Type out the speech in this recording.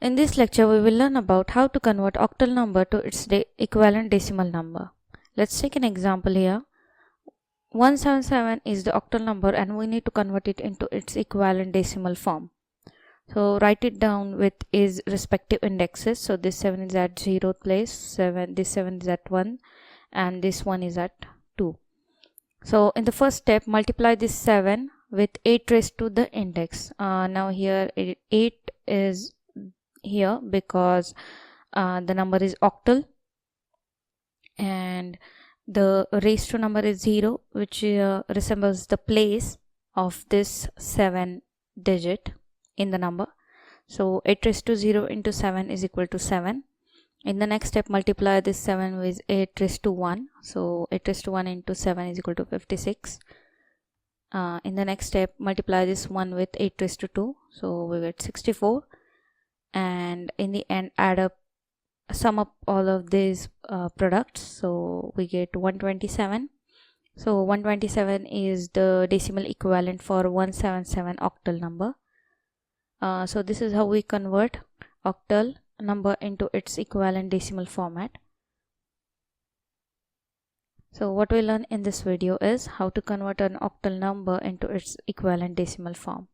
In this lecture, we will learn about how to convert octal number to its equivalent decimal number. Let's take an example here. 177 is the octal number and we need to convert it into its equivalent decimal form. So write it down with its respective indexes. So this 7 is at 0th place, this 7 is at 1, and this 1 is at 2. So in the first step, multiply this 7 with 8 raised to the index. Now here 8 is here because the number is octal, and the raised to number is 0, which resembles the place of this 7 digit in the number. So 8 raised to 0 into 7 is equal to 7. In the next step, multiply this 7 with 8 raised to 1. So 8 raised to 1 into 7 is equal to 56. In the next step, multiply this 1 with 8 raised to 2. So we get 64. And in the end, sum up all of these products. So we get 127. So 127 is the decimal equivalent for 177 octal number. So this is how we convert octal number into its equivalent decimal format. So what we learn in this video is how to convert an octal number into its equivalent decimal form.